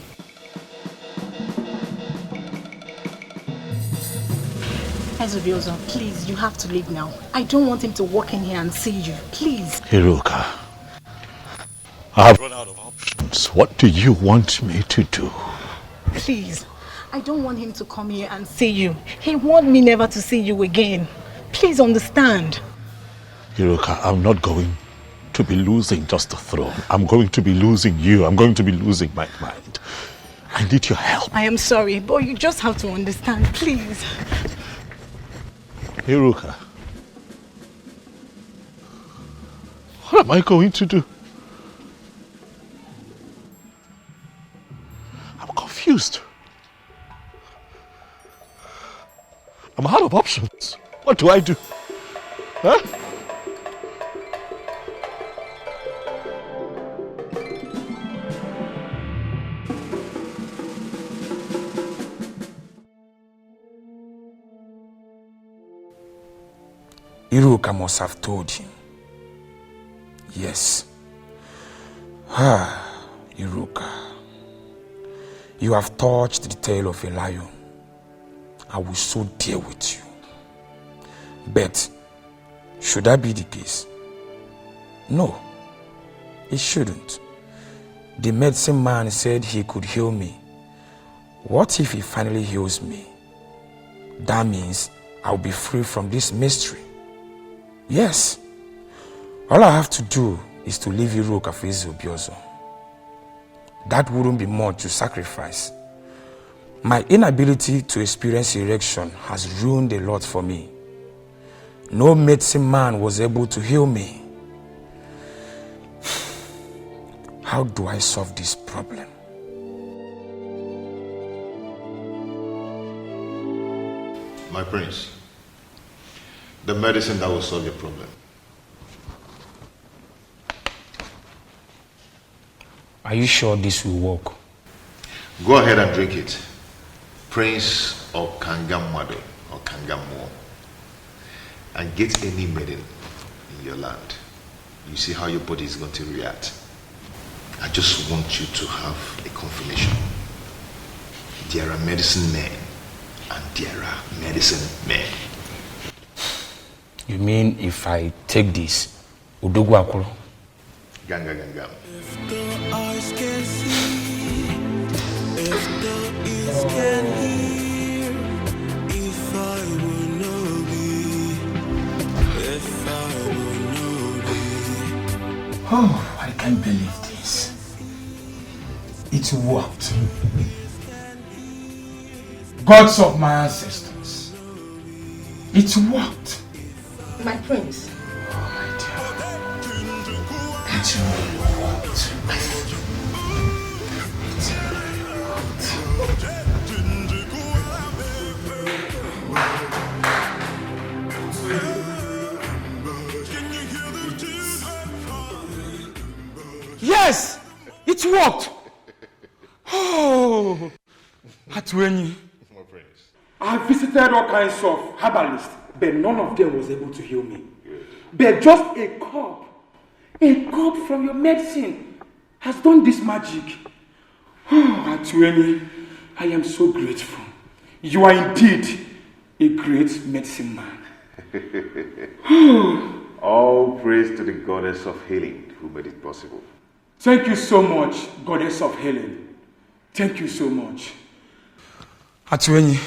Ezobiozo, please, you have to leave now. I don't want him to walk in here and see you. Please. Iruka, I have run out of options. What do you want me to do? Please. I don't want him to come here and see you. He wants me never to see you again. Please understand. Iruka, I'm not going to be losing just the throne. I'm going to be losing you. I'm going to be losing my mind. I need your help. I am sorry, but you just have to understand, please. Iruka, what am I going to do? I'm confused. I'm out of options. What do I do? Huh? Iruka must have told him. Yes. Iruka. You have touched the tail of a lion. I will so deal with you. But should that be the case? No, it shouldn't. The medicine man said he could heal me. What if he finally heals me? That means I'll be free from this mystery. Yes. All I have to do is to leave Iruka for Ezobiozo. That wouldn't be much to sacrifice. My inability to experience erection has ruined a lot for me. No medicine man was able to heal me. How do I solve this problem? My prince, the medicine that will solve your problem. Are you sure this will work? Go ahead and drink it. Prince or Kangamado or Kangamo. And get any maiden in your land. You see how your body is going to react. I just want you to have a confirmation. There are medicine men and there are medicine men. You mean if I take this, Udogu Akuro? Ganga Ganga. If the eyes can see, if the ears can hear, if I will know thee, if I will know thee. Oh, I can't believe this. It worked. Gods of my ancestors. It worked. My prince. Oh, my dear. It really worked. Yes! It worked! Oh! Atweni. I visited all kinds of herbalists, but none of them was able to heal me. But just a cup from your medicine has done this magic. Oh, Atweni, I am so grateful. You are indeed a great medicine man. All praise to the goddess of healing who made it possible. Thank you so much, goddess of healing. Thank you so much. Atweni,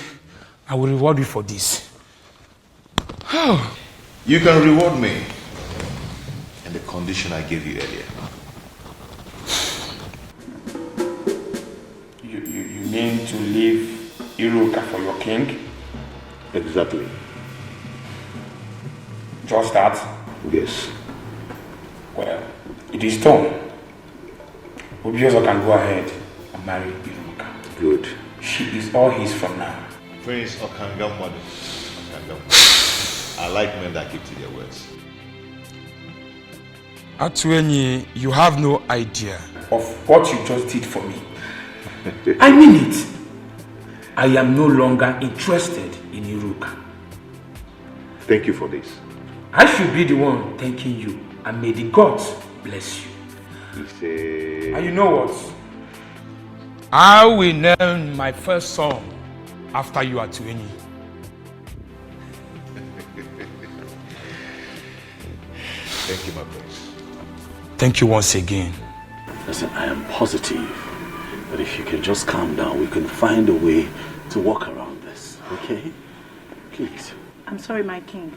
I will reward you for this. You can reward me in the condition I gave you earlier. You mean to leave Iruka for your king? Exactly. Just that? Yes. Well, it is done. Obiozo can go ahead and marry Iruka. Good. She is all his from now. Prince Okangamwadu. I like men that keep to their words. Atweni, you have no idea of what you just did for me. I mean it. I am no longer interested in Iruka. Thank you for this. I should be the one thanking you, and may the gods bless you. Say... And you know what? I will name my first son after you, Atueni. Thank you, my prince. Thank you once again. Listen, I am positive that if you can just calm down, we can find a way to walk around this, okay? Please. I'm sorry, my king.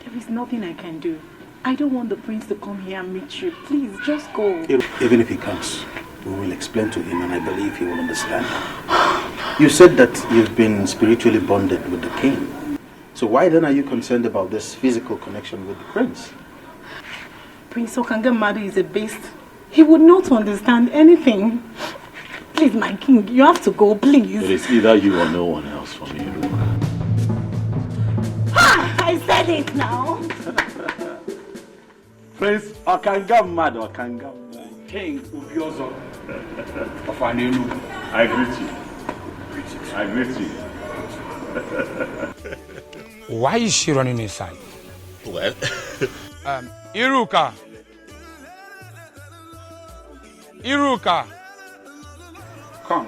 There is nothing I can do. I don't want the prince to come here and meet you. Please, just go. Even if he comes, we will explain to him and I believe he will understand. You said that you've been spiritually bonded with the king. So why then are you concerned about this physical connection with the prince? Prince Okangamadu is a beast. He would not understand anything. Please, my king, you have to go, please. It is either you or no one else for me, Ruka. I said it now. Prince Okangamadu, Okangamadu. King Ubiozo of Anelu. I greet you. I greet you. Why is she running inside? Well, Iruka. Iruka. Come.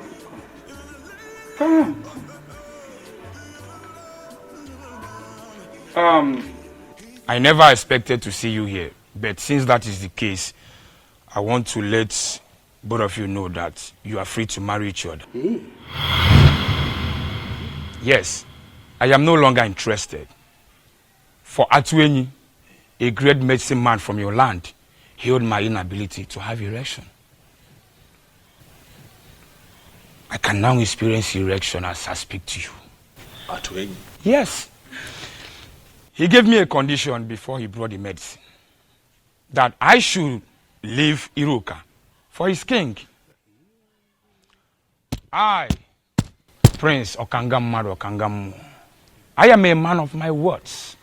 Come. I never expected to see you here, but since that is the case, I want to let both of you know that you are free to marry each other. Hey. Yes, I am no longer interested. For Atueni, a great medicine man from your land, healed my inability to have erection. I can now experience erection as I speak to you. Atueni? Yes. He gave me a condition before he brought the medicine, that I should leave Iruka for his king. I, Prince Okangamadu Okangamu, I am a man of my words.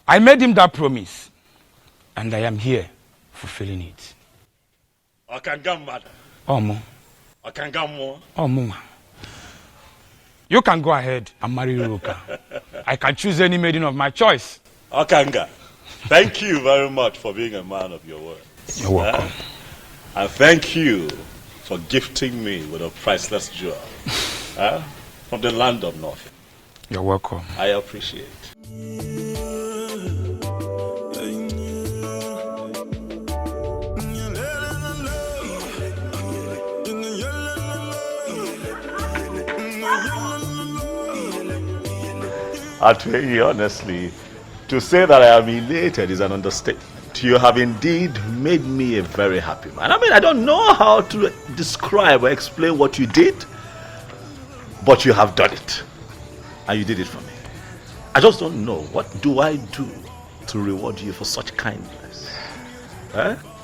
I made him that promise, and I am here fulfilling it. Okangamadu. Omo. Okangamu. Omo. You can go ahead and marry Iruka. I can choose any maiden of my choice. Okanga, thank you very much for being a man of your word. You're welcome. And thank you for gifting me with a priceless jewel from the land of North. You're welcome. I appreciate. Atueni, honestly, to say that I am elated is an understatement. You have indeed made me a very happy man. I mean, I don't know how to describe or explain what you did, but you have done it. And you did it for me. I just don't know, what do I do to reward you for such kindness?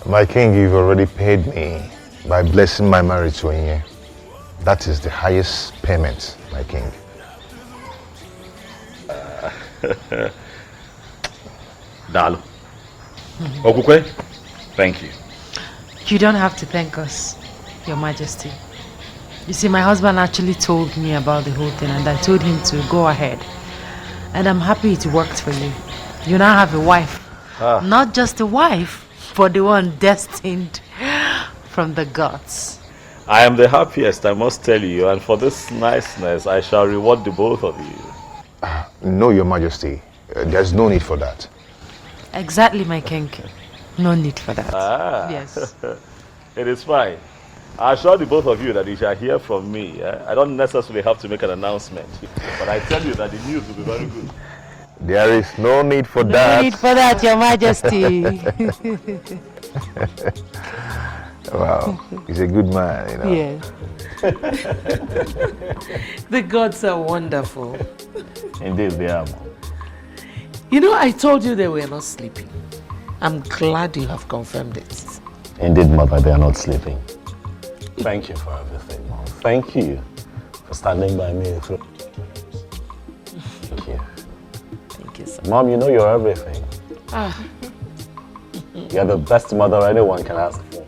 My king, you've already paid me by blessing my marriage to Onye. That is the highest payment, my king. Dalo. Okukwe, thank you. You don't have to thank us, Your Majesty. You see, my husband actually told me about the whole thing and I told him to go ahead. And I'm happy it worked for you. You now have a wife. Not just a wife, but the one destined from the gods. I am the happiest, I must tell you, and for this niceness, I shall reward the both of you. No, Your Majesty. There's no need for that. Exactly, my king. No need for that. Yes. It is fine. I assure the both of you that you shall hear from me. I don't necessarily have to make an announcement, but I tell you that the news will be very good. There is no need for that. No need for that, Your Majesty. Wow, he's a good man, you know. Yes. The gods are wonderful. Indeed, they are. You know, I told you they were not sleeping. I'm glad you have confirmed it. Indeed, Mother, they are not sleeping. Thank you for everything, Mom. Thank you for standing by me through. Thank you. Thank you, sir. Mom, you know you're everything. You're the best mother anyone can ask for.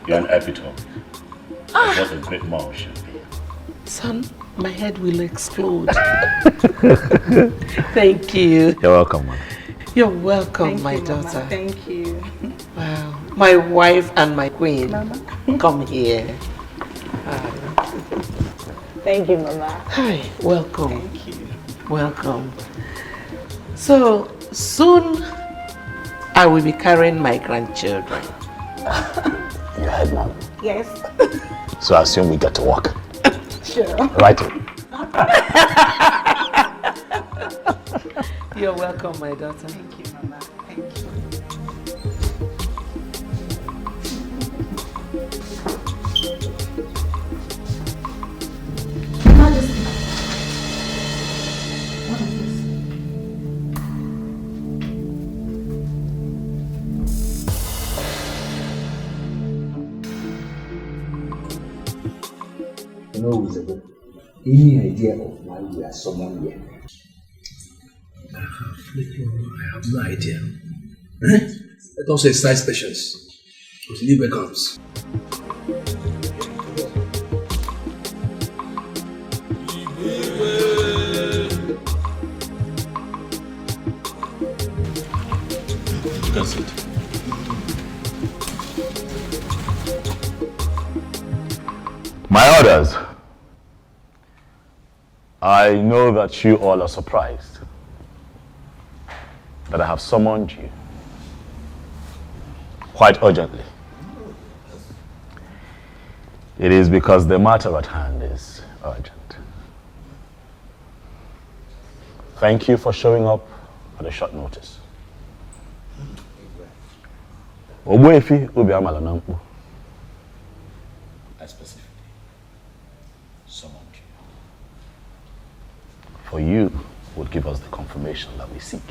You're an epitome. What a great mom should be. Son, my head will explode. Thank you. You're welcome, Mom. You're welcome, Thank my you, daughter. Mama. Thank you. Wow. My wife and my queen. Mama. Come here. Thank you, Mama. Hi, welcome. Thank you. Welcome. So, soon I will be carrying my grandchildren. You heard, Mom. Yes. So I assume we get to work. Sure. Right. You're welcome, my daughter. Thank you, Mama. Thank you. Majesty. What is this? No, Isabel. Any idea of why we are summoned here? I have no idea. Let us exercise patience until Libre comes. You can sit. My orders. I know that you all are surprised that I have summoned you quite urgently. It is because the matter at hand is urgent. Thank you for showing up at a short notice. Ogbuefi Obi Amala Nampo. I specifically summoned you. For you would give us the confirmation that we seek.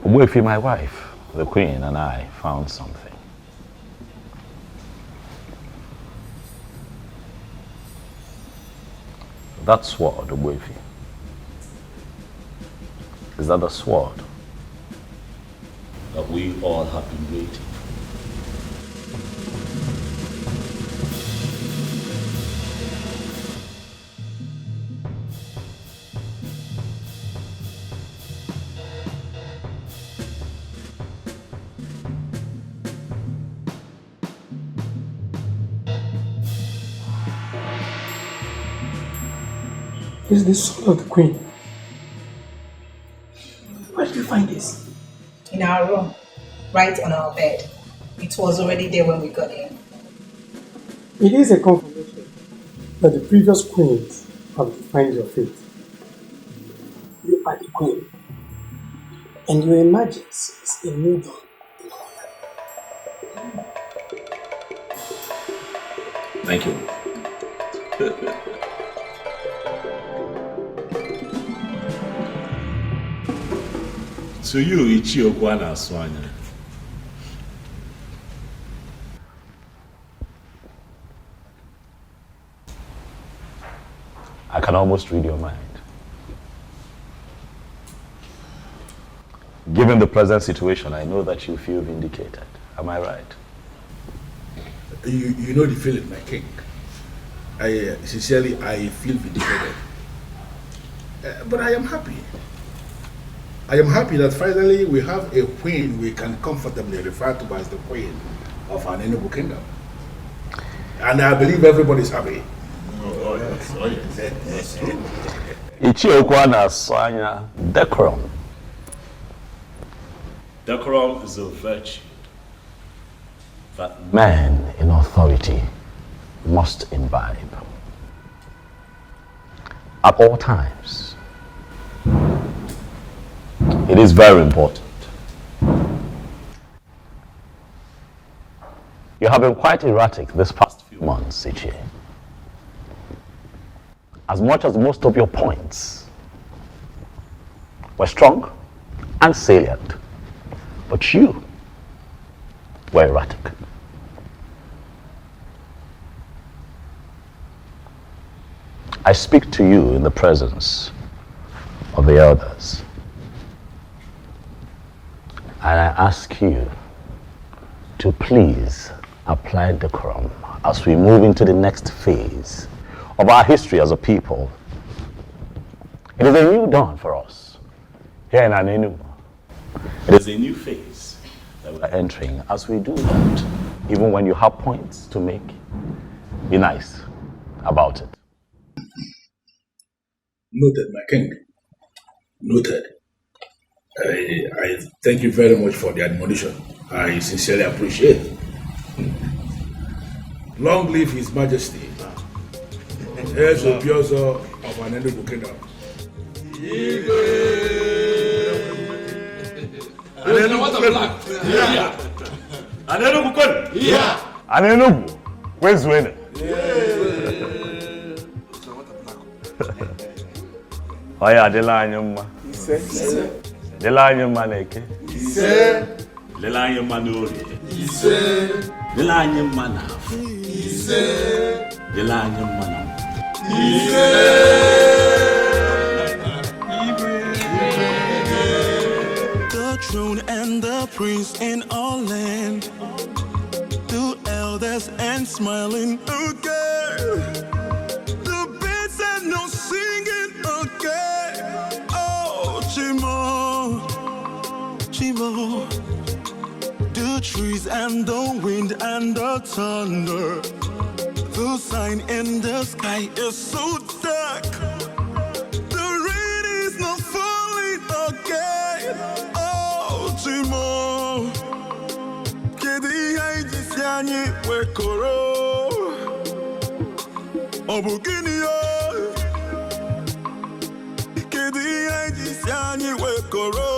Ogbuefi, my wife, the Queen, and I found something. That sword, Ogbuefi, is that the sword that we all have been waiting? This is the sword of the Queen. Where did you find this? In our room, right on our bed. It was already there when we got in. It is a confirmation that the previous queens have defined your fate. You are the queen, and your emergence is a new dawn in our life. Thank you. To you, Ichiokwana Swanya. I can almost read your mind. Given the present situation, I know that you feel vindicated. Am I right? You know the feeling, my king. I sincerely feel vindicated. But I am happy. I am happy that finally we have a queen we can comfortably refer to as the queen of an Enugu kingdom. And I believe everybody's happy. Oh yes, oh yes. Ichiokwana Swanya, decorum. Decorum is a virtue that man in authority must imbibe at all times. It is very important. You have been quite erratic this past few months, Ichie. As much as most of your points were strong and salient, but you were erratic. I speak to you in the presence of the elders, and I ask you to please apply decorum as we move into the next phase of our history as a people. It is a new dawn for us. here in Anenu. It is a new phase that we are entering. As we do that, even when you have points to make, be nice about it. Noted, my king. Noted. I thank you very much for the admonition. I sincerely appreciate it. Long live His Majesty. Here's the Biozo of an Enugu kingdom. Anenugu, where's winning? Oh yeah, Delanyuma. Delanyuma neke. Delanyuma nuri. Delanyuma naf. Delanyuma naf. The throne and the prince in all land, two elders and smiling again. The birds and no singing again. Oh, Chimo, Chimo. The trees and the wind and the thunder. The sign in the sky is so dark. The rain is not falling again. Oh, Chimo. Kedi haiji siani wekoro. Obukini yo. Kedi haiji siani wekoro.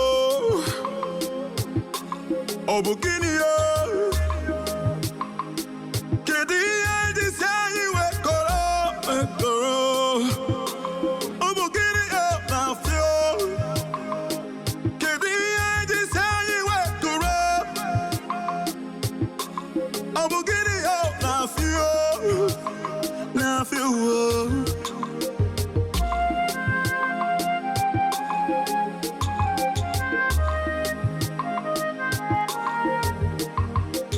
Obukini yo. Kedi haiji siani wekoro. Obukini yo nafio. Kedi haiji siani wekoro. Obukini yo nafio. Nafio.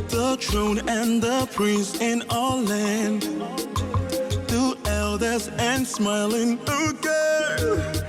The throne and the prince in all land, two elders and smiling again.